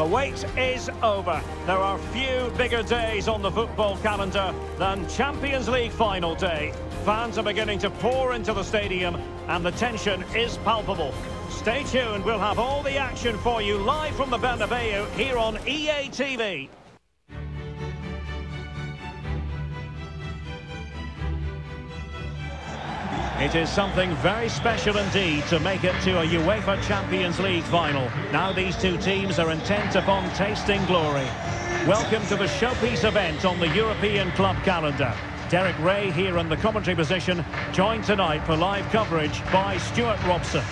The wait is over. There are few bigger days on the football calendar than Champions League final day. Fans are beginning to pour into the stadium and the tension is palpable. Stay tuned, we'll have all the action for you live from the Bernabeu here on EA TV. It is something very special indeed to make it to a UEFA Champions League final. Now these two teams are intent upon tasting glory. Welcome to the showpiece event on the European club calendar. Derek Ray here in the commentary position, joined tonight for live coverage by Stuart Robson.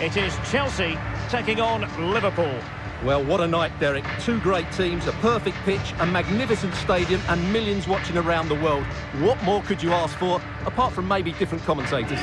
It is Chelsea taking on Liverpool. Well, what a night, Derek. Two great teams, a perfect pitch, a magnificent stadium and millions watching around the world. What more could you ask for, apart from maybe different commentators?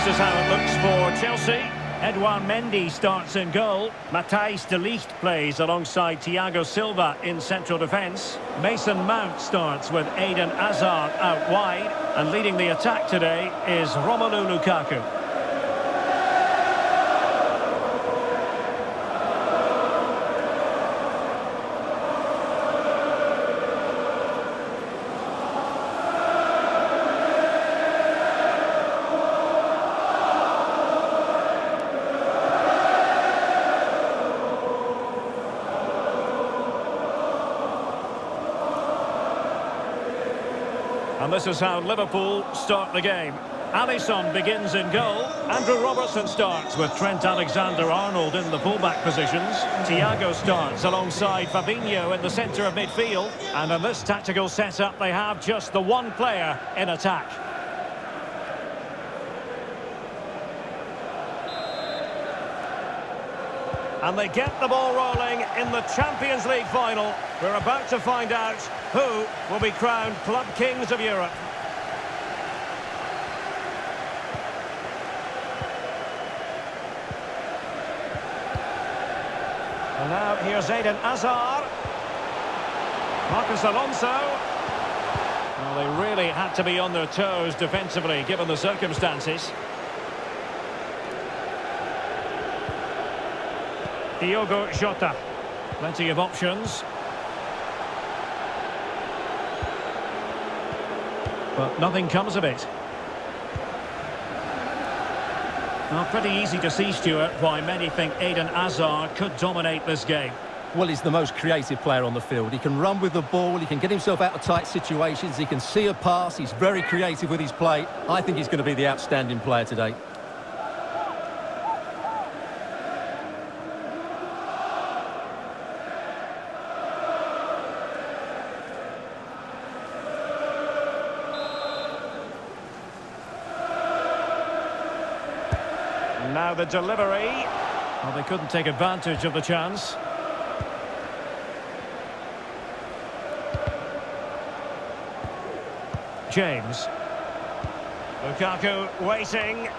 This is how it looks for Chelsea. Edouard Mendy starts in goal. Matthijs de Ligt plays alongside Thiago Silva in central defence. Mason Mount starts with Eden Hazard out wide. And leading the attack today is Romelu Lukaku. And this is how Liverpool start the game. Alisson begins in goal. Andrew Robertson starts with Trent Alexander-Arnold in the fullback positions. Thiago starts alongside Fabinho in the centre of midfield. And in this tactical setup, they have just the one player in attack. And they get the ball rolling in the Champions League final. We're about to find out who will be crowned Club Kings of Europe. And now here's Eden Hazard. Marcus Alonso. Well, they really had to be on their toes defensively, given the circumstances. Diogo Jota. Plenty of options. But nothing comes of it. Well, pretty easy to see, Stuart, why many think Eden Hazard could dominate this game. Well, he's the most creative player on the field. He can run with the ball, he can get himself out of tight situations, he can see a pass, he's very creative with his play. I think he's going to be the outstanding player today. Now the delivery. Well, they couldn't take advantage of the chance. James. Lukaku waiting.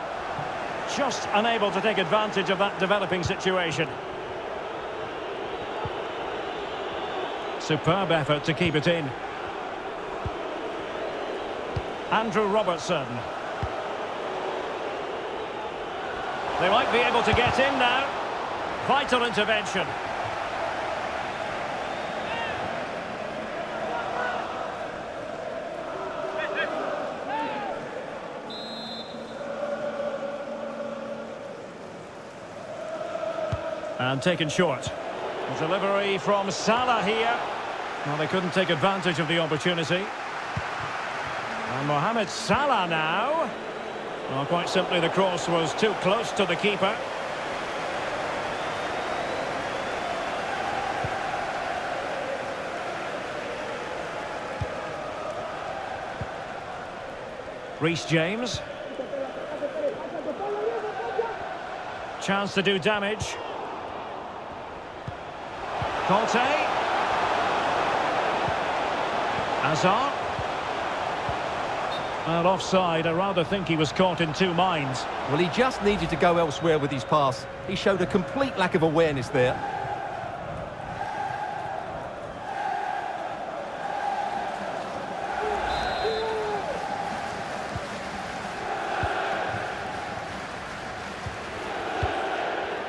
Just unable to take advantage of that developing situation. Superb effort to keep it in. Andrew Robertson. They might be able to get in now. Vital intervention. And taken short. The delivery from Salah here. Well, they couldn't take advantage of the opportunity. And Mohamed Salah now. Well, quite simply, the cross was too close to the keeper. Reece James. Chance to do damage. Conte. Hazard. Well, offside. I rather think he was caught in two minds. Well, he just needed to go elsewhere with his pass. He showed a complete lack of awareness there.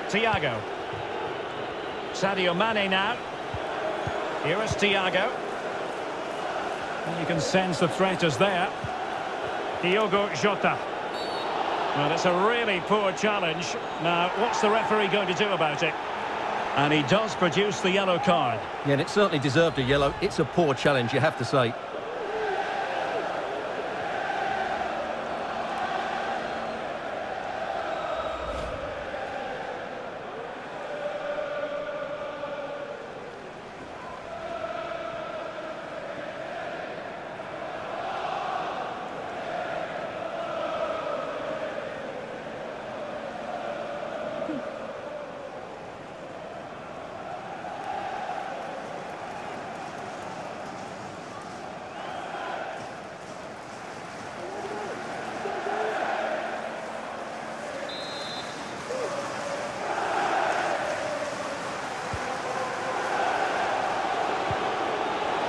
Thiago. Sadio Mane now. Here is Thiago. And you can sense the threat is there. Diogo Jota. Well, it's a really poor challenge. Now, what's the referee going to do about it? And he does produce the yellow card. Yeah, and it certainly deserved a yellow. It's a poor challenge, you have to say.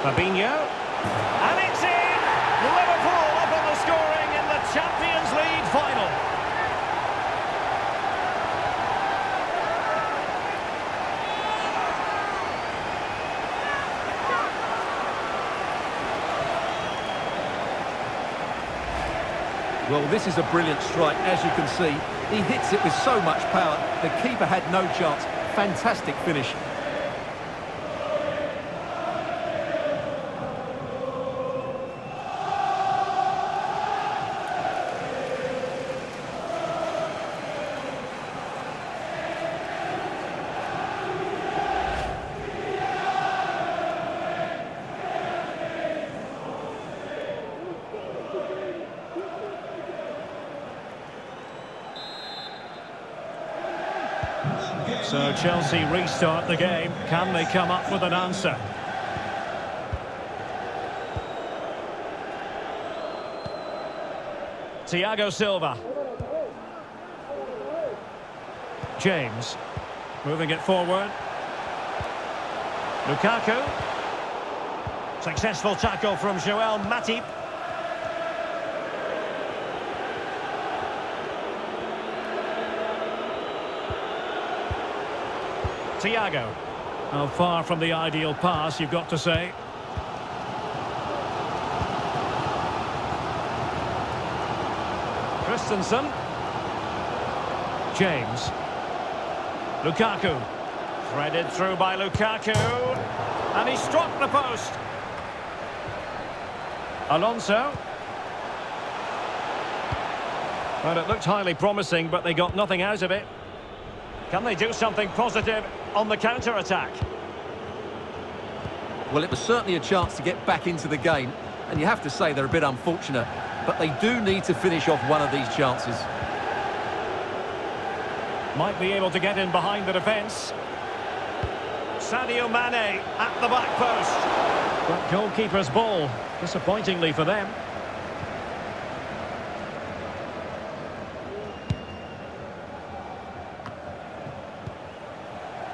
Fabinho. And it's in! Liverpool up on the scoring in the Champions League final. Well, this is a brilliant strike, as you can see. He hits it with so much power. The keeper had no chance. Fantastic finish. So Chelsea restart the game. Can they come up with an answer? Thiago Silva. James. Moving it forward. Lukaku. Successful tackle from Joel Matip. Thiago. Oh, far from the ideal pass, you've got to say. Christensen. James. Lukaku. Threaded through by Lukaku. And he struck the post. Alonso. Well, it looked highly promising, but they got nothing out of it. Can they do something positive on the counter-attack? Well, it was certainly a chance to get back into the game, and you have to say they're a bit unfortunate, but they do need to finish off one of these chances. Might be able to get in behind the defence. Sadio Mane at the back post. But goalkeeper's ball, disappointingly for them.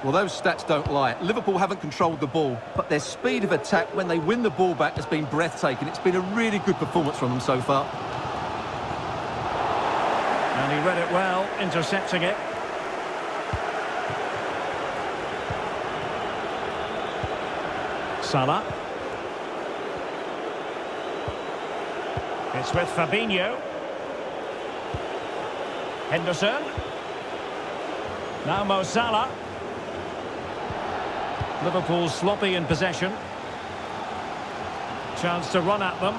Well, those stats don't lie. Liverpool haven't controlled the ball, but their speed of attack when they win the ball back has been breathtaking. It's been a really good performance from them so far. And he read it well, intercepting it. Salah. It's with Fabinho. Henderson. Now Mo Salah. Liverpool sloppy in possession. Chance to run at them.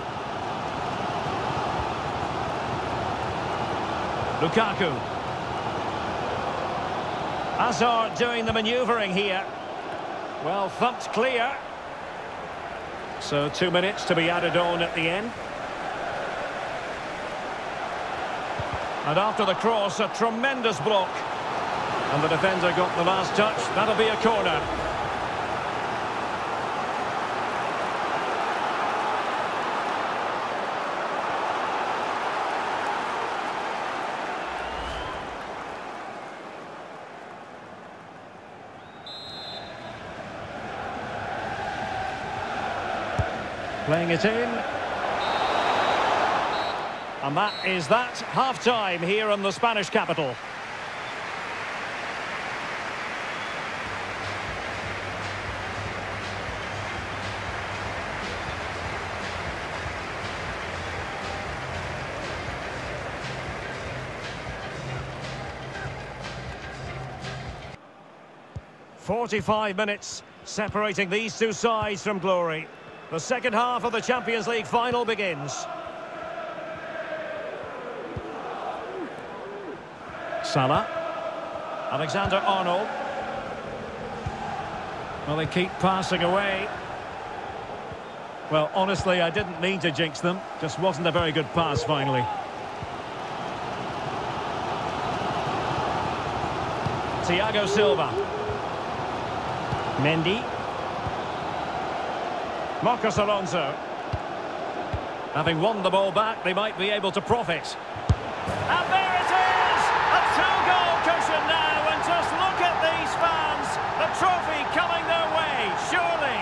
Lukaku. Hazard doing the manoeuvring here. Well, thumped clear. So 2 minutes to be added on at the end. And after the cross, a tremendous block. And the defender got the last touch. That'll be a corner. Playing it in. And that is that. Half-time here in the Spanish capital. "45 minutes separating these two sides from glory. The second half of the Champions League final begins. Salah. Alexander-Arnold. Well, they keep passing away. Well, honestly, I didn't mean to jinx them. Just wasn't a very good pass, finally. Thiago Silva. Mendy. Marcos Alonso. Having won the ball back, they might be able to profit. And there it is! A two-goal cushion now, and just look at these fans. The trophy coming their way, surely.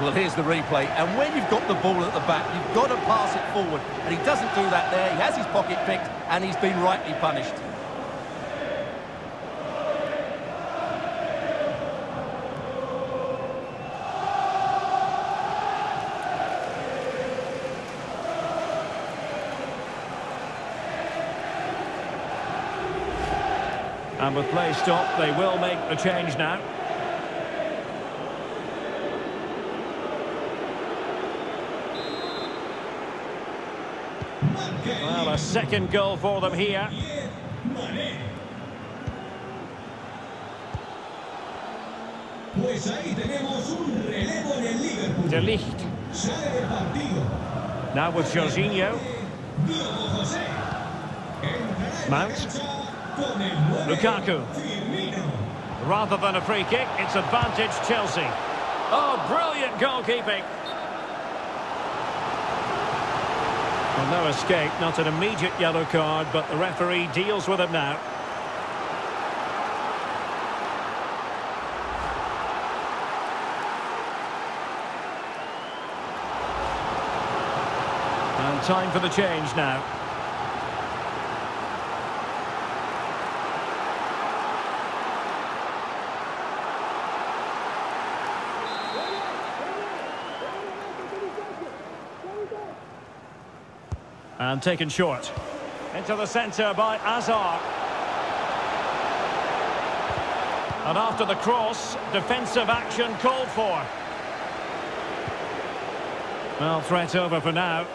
Well, here's the replay, and when you've got the ball at the back, you've got to pass it forward, and he doesn't do that there. He has his pocket picked, and he's been rightly punished. And with play stopped, they will make the change now. Well, a second goal for them here. De Ligt. Now with Jorginho. Mount. Lukaku. Rather than a free kick, it's advantage Chelsea. Oh, brilliant goalkeeping. Well, no escape, not an immediate yellow card, but the referee deals with it now. And time for the change now. And taken short. Into the centre by Hazard. And after the cross, defensive action called for. Well, threat over for now.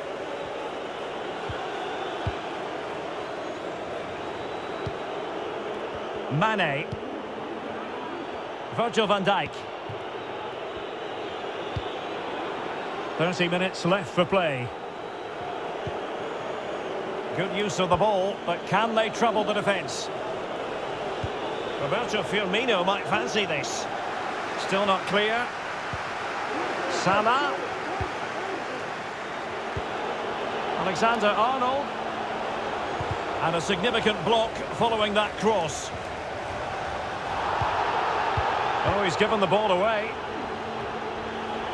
Mane. Virgil van Dijk. 30 minutes left for play. Good use of the ball, but can they trouble the defence? Roberto Firmino might fancy this. Still not clear. Salah. Alexander-Arnold. And a significant block following that cross. Oh, he's given the ball away.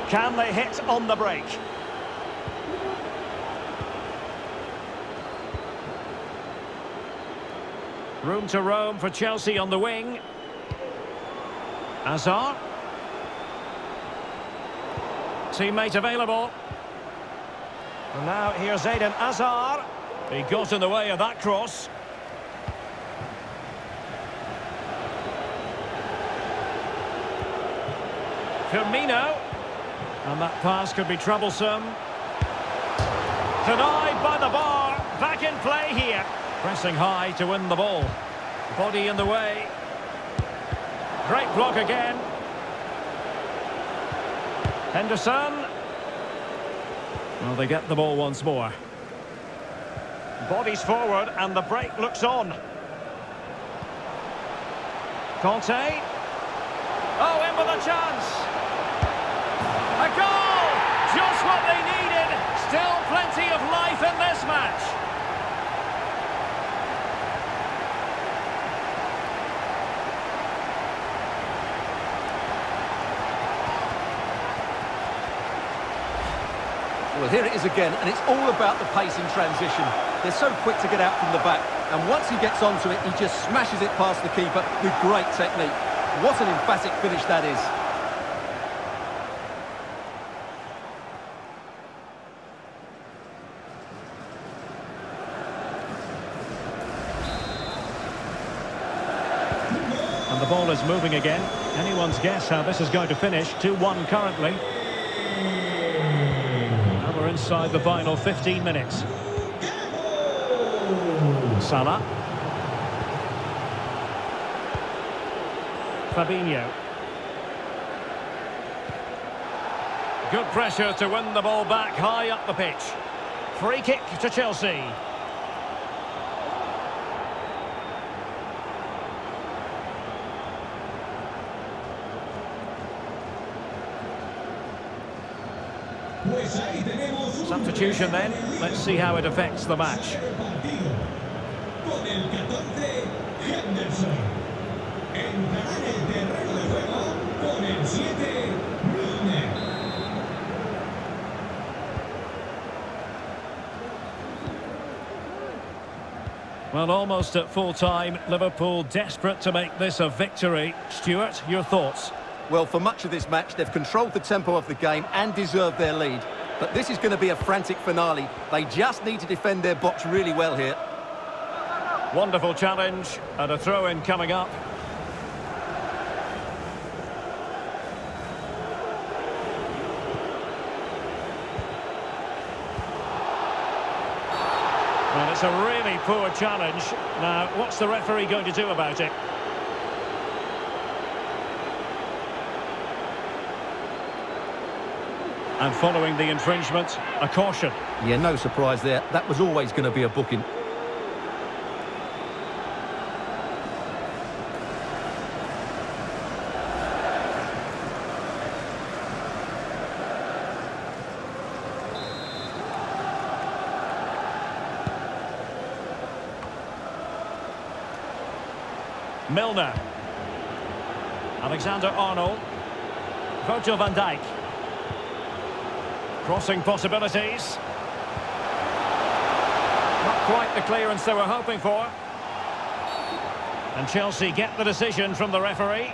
Can they hit on the break? Room to roam for Chelsea on the wing. Hazard. Teammate available. And now here's Eden Hazard. He got in the way of that cross. Firmino. And that pass could be troublesome. Denied by the bar. Back in play here. Pressing high to win the ball. Body in the way. Great block again. Henderson. Well, they get the ball once more. Bodies forward and the break looks on. Conte. Oh, in with a chance. A goal! Just what they needed. Still plenty of life in this match. Well, here it is again, and it's all about the pace in transition. They're so quick to get out from the back, and once he gets onto it, he just smashes it past the keeper with great technique. What an emphatic finish that is. And the ball is moving again. Anyone's guess how this is going to finish. 2-1 currently. And we're inside the final 15 minutes. Salah. Fabinho. Good pressure to win the ball back high up the pitch. Free kick to Chelsea. Substitution then. Let's see how it affects the match. Well, almost at full time. Liverpool desperate to make this a victory. Stuart, your thoughts? Well, for much of this match, they've controlled the tempo of the game and deserved their lead. But this is going to be a frantic finale. They just need to defend their box really well here. Wonderful challenge, and a throw-in coming up. Well, it's a really poor challenge. Now, what's the referee going to do about it? And following the infringement, a caution. Yeah, no surprise there. That was always going to be a booking. Milner. Alexander-Arnold. Virgil van Dijk. Crossing possibilities. Not quite the clearance they were hoping for. And Chelsea get the decision from the referee.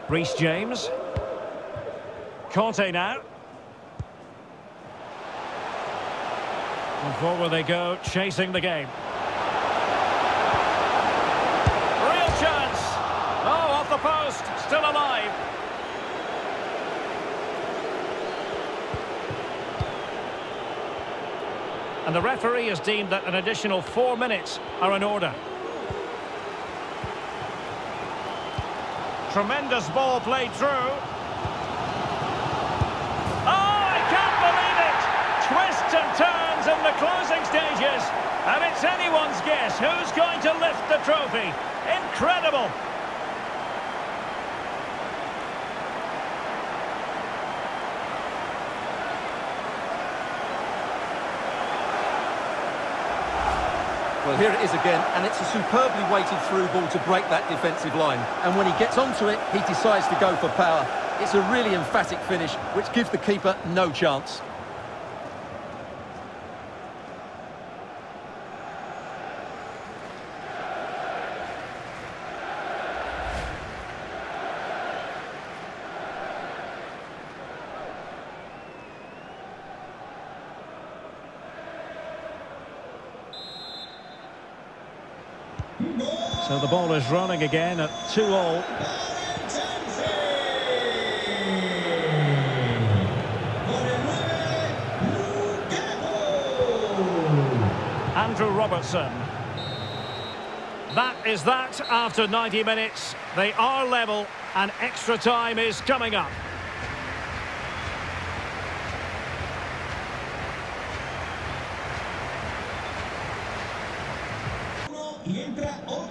Reece James. Conte now. And forward they go, chasing the game. Real chance. Oh, off the post. Still alive. And the referee has deemed that an additional 4 minutes are in order. Tremendous ball played through. Oh, I can't believe it! Twists and turns in the closing stages. And it's anyone's guess who's going to lift the trophy. Incredible! Well, here it is again, and it's a superbly weighted through ball to break that defensive line. And when he gets onto it, he decides to go for power. It's a really emphatic finish, which gives the keeper no chance. So the ball is rolling again at 2-2. Andrew Robertson. That is that after 90 minutes. They are level and extra time is coming up.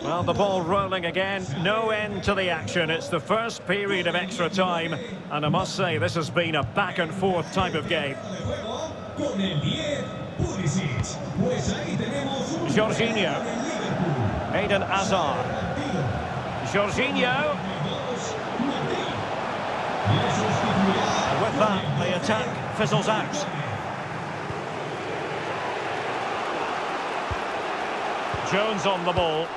Well, the ball rolling again. No end to the action. It's the first period of extra time. And I must say, this has been a back-and-forth type of game. Jorginho. Eden Hazard. Jorginho. And with that, the attack fizzles out. Jones on the ball.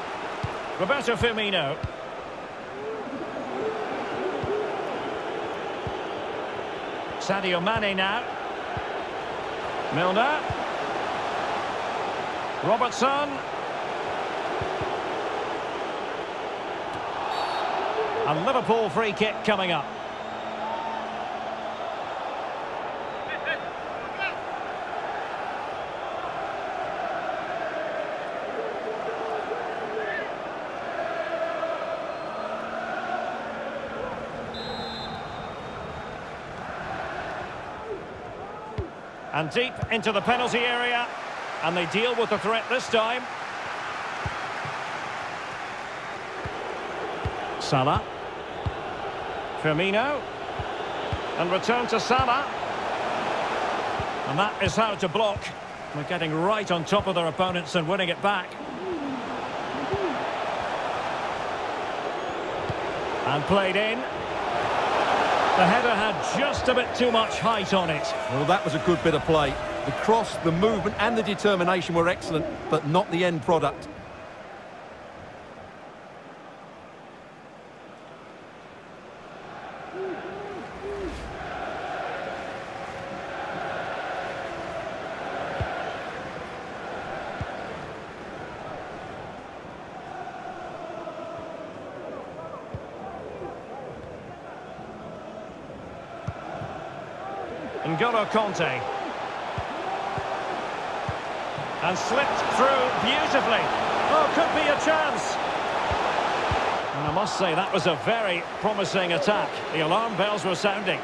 Roberto Firmino. Sadio Mane now. Milner. Robertson. A Liverpool free kick coming up. And deep into the penalty area. And they deal with the threat this time. Salah. Firmino. And return to Salah. And that is how to block. They're getting right on top of their opponents and winning it back. And played in. The header had just a bit too much height on it. Well, that was a good bit of play. The cross, the movement and the determination were excellent, but not the end product. N'Golo Kanté. And slipped through beautifully. Oh, could be a chance. And I must say, that was a very promising attack. The alarm bells were sounding.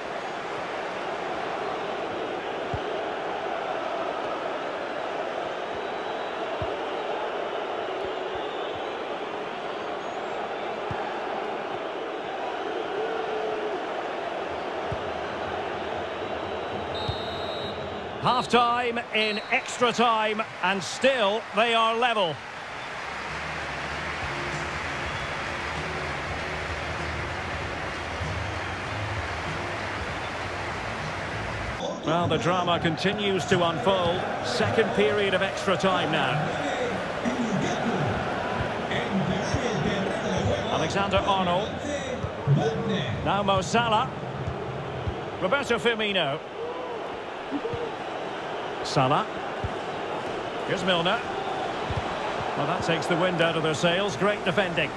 Half-time in extra time, and still they are level. Well, the drama continues to unfold. Second period of extra time now. Alexander-Arnold. Now Mo Salah. Roberto Firmino. Salah. Here's Milner. Well, that takes the wind out of their sails. Great defending.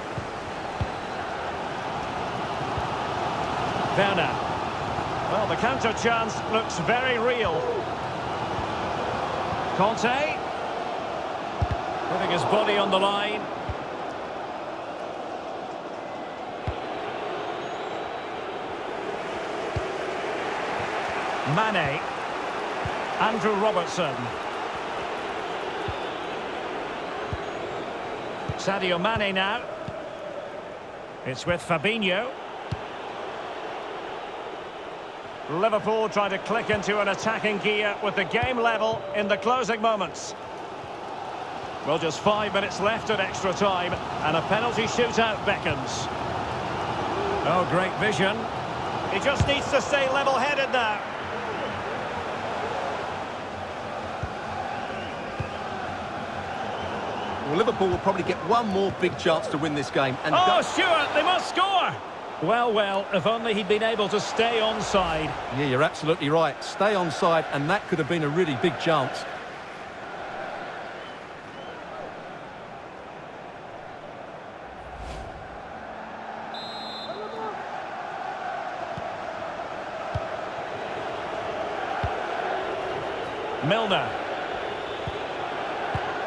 Werner. Well, the counter chance looks very real. Kanté. Putting his body on the line. Mane. Andrew Robertson. Sadio Mane now. It's with Fabinho. Liverpool trying to click into an attacking gear with the game level in the closing moments. Well, just 5 minutes left at extra time, and a penalty shootout beckons. Oh, great vision. He just needs to stay level-headed now. Well, Liverpool will probably get one more big chance to win this game. And oh, Stewart, they must score! Well, well, if only he'd been able to stay onside. Yeah, you're absolutely right. Stay onside, and that could have been a really big chance. Milner.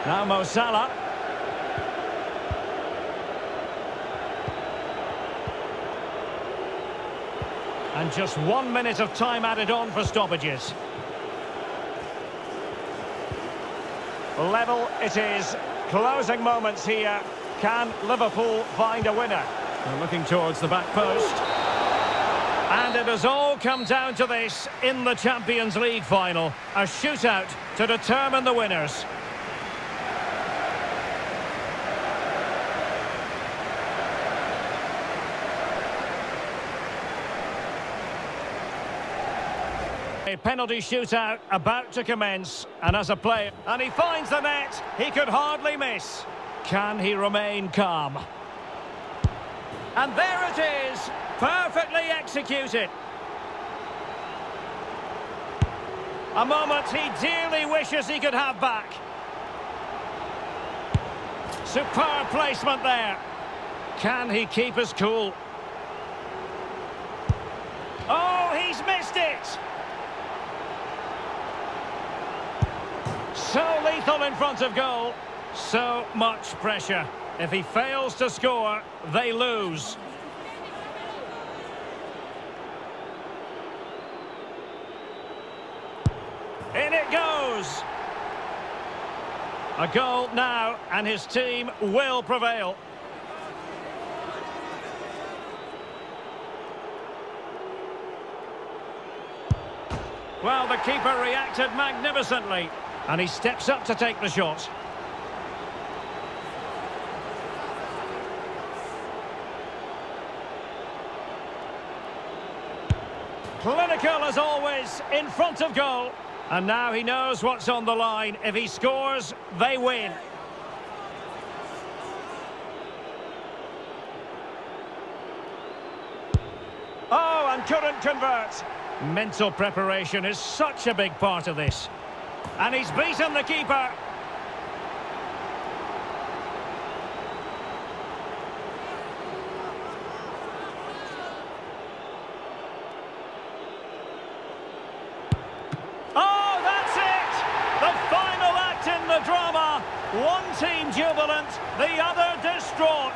Now Mo Salah. And just 1 minute of time added on for stoppages. Level it is. Closing moments here. Can Liverpool find a winner? They're looking towards the back post. And it has all come down to this in the Champions League final. A shootout to determine the winners. A penalty shootout about to commence, and as a player, and he finds the net, he could hardly miss. Can he remain calm? And there it is, perfectly executed. A moment he dearly wishes he could have back. Superb placement there. Can he keep his cool? Oh, he's missed it! So lethal in front of goal. So much pressure. If he fails to score, they lose. In it goes. A goal now, and his team will prevail. Well, the keeper reacted magnificently. And he steps up to take the shot. Clinical as always, in front of goal. And now he knows what's on the line. If he scores, they win. Oh, and couldn't convert. Mental preparation is such a big part of this. And he's beaten the keeper. Oh, that's it! The final act in the drama. One team jubilant, the other distraught.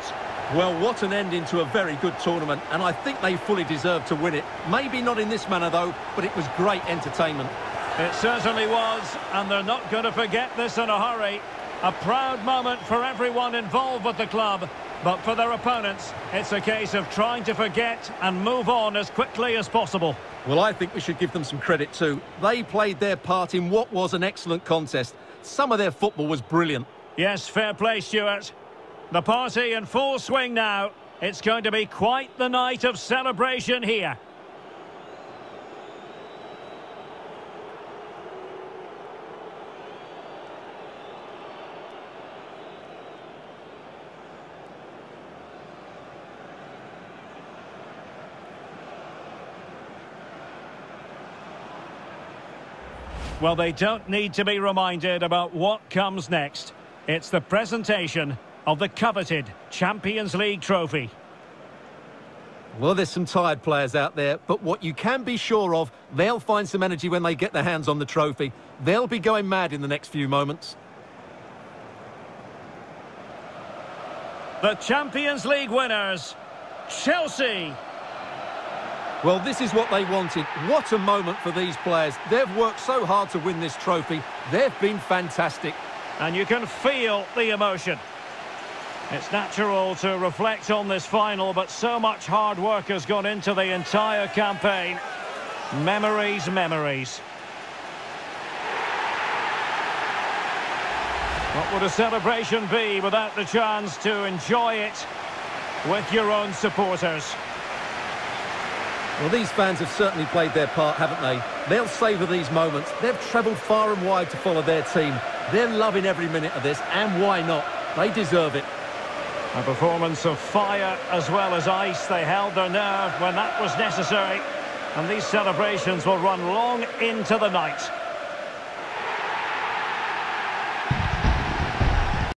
Well, what an ending to a very good tournament, and I think they fully deserve to win it. Maybe not in this manner, though, but it was great entertainment. It certainly was, and they're not going to forget this in a hurry. A proud moment for everyone involved with the club, but for their opponents, it's a case of trying to forget and move on as quickly as possible. Well, I think we should give them some credit too. They played their part in what was an excellent contest. Some of their football was brilliant. Yes, fair play, Stuart. The party in full swing now. It's going to be quite the night of celebration here. Well, they don't need to be reminded about what comes next. It's the presentation of the coveted Champions League trophy. Well, there's some tired players out there, but what you can be sure of, they'll find some energy when they get their hands on the trophy. They'll be going mad in the next few moments. The Champions League winners, Chelsea. Well, this is what they wanted. What a moment for these players. They've worked so hard to win this trophy. They've been fantastic. And you can feel the emotion. It's natural to reflect on this final, but so much hard work has gone into the entire campaign. Memories, memories. What would a celebration be without the chance to enjoy it with your own supporters? Well, these fans have certainly played their part, haven't they? They'll savour these moments. They've travelled far and wide to follow their team. They're loving every minute of this, and why not? They deserve it. A performance of fire as well as ice. They held their nerve when that was necessary. And these celebrations will run long into the night.